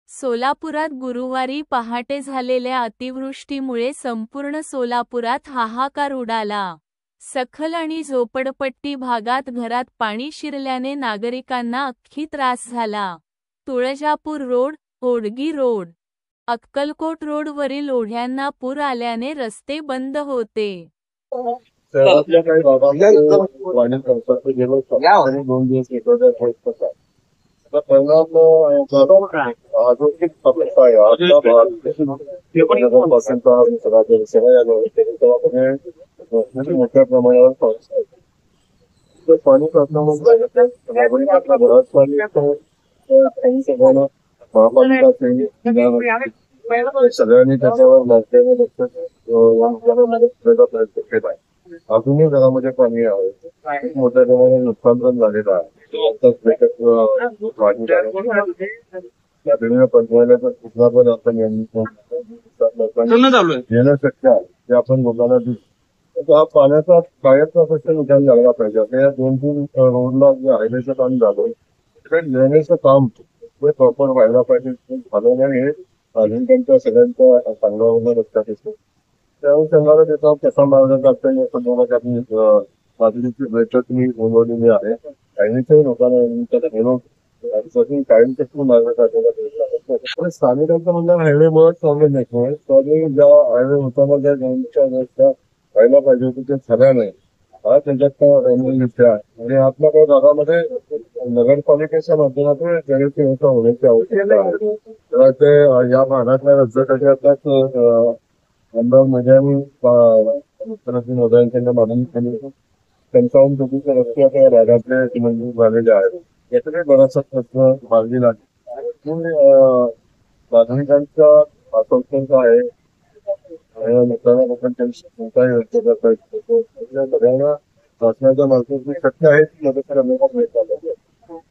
सोलापुरात गुरुवारी पहाटे झालेल्या अतिवृष्टीमुळे संपूर्ण सोलापुरात हाहाकार उडाला. सखल आणि झोपडपट्टी भागात घरात पाणी शिरल्याने नागरिकांना अख्खी त्रास झाला. तुळजापूर रोड, ओडगी रोड, अक्कलकोट रोडवरील ओढ्यांना पूर आल्याने रस्ते बंद होते. शहरातल्या काही भागांमध्ये पाणी संसर्ग गेलो 2 दिवस एकत्र होत होता. परिणाम औद्योगिक समस्या आहे. आजचा भाग नगरपालिका मोठ्या प्रमाणावर पाऊस आहे. तर पाणी प्रश्नामध्ये नागरिकांना घरात पाणी सगळ्यांना महापालिका सगळ्यांनी त्याच्यावर लक्ष प्रयत्न केला आहे. अजूनही घरामध्ये पाणी आहे. खूप मोठ्या प्रमाणात नुकसान पण झालेलं आहे. पंचवायला सुद्धा पण आपण येणं शक्य आहे ते आपण लोकांना दिसतो. हा पाण्याचा कायमचा प्रश्न विचार झाला पाहिजे. आता या 2-3 रोडला जे हायवेचं काम झालं तिकडे ड्रेनेजचं काम ते प्रॉपर व्हायला पाहिजे. झालं नाही हे अजून त्यांच्या सगळ्यांच्या सांगावं लक्षात येतो. त्यावेळी त्यांना त्याचा कसा मार्ग काढता येईल असं दोन आपण बाजरीची बैठक मी बोलवलेली आहे. काहींच्याही लोकांना कायम कसं मार्ग काढलेला स्थानिकांचं म्हणजे हायवे मुळेच प्रॉब्लेम नाही. ज्या हायवे होताना ज्या दोनच्या व्यवस्था व्हायला पाहिजे होती ते झाल्या नाही. हा त्याच्यात विषय आहे. आणि आपल्या काही भागामध्ये नगरपालिकेच्या माध्यमातून ड्रेनेजची व्यवस्था होण्याची आवश्यकता आहे. तर ते या भागातल्या रस्त्यासाठी आता आमदार मैदानी त्यांच्या माध्यमातून त्यांच्याहून चुकीचे रस्ते आता या भागातले मंजूर झालेले आहेत. याच्याकडे बराचसा प्रश्न मार्गी लागेल. नागरिकांच्या आसंख्यांचा आहे लोकांना कोणताही व्यक्त करता येतो. सगळ्यांना शासनाच्या मार्फत शक्य आहे ती मदत करण्याचा प्रयत्न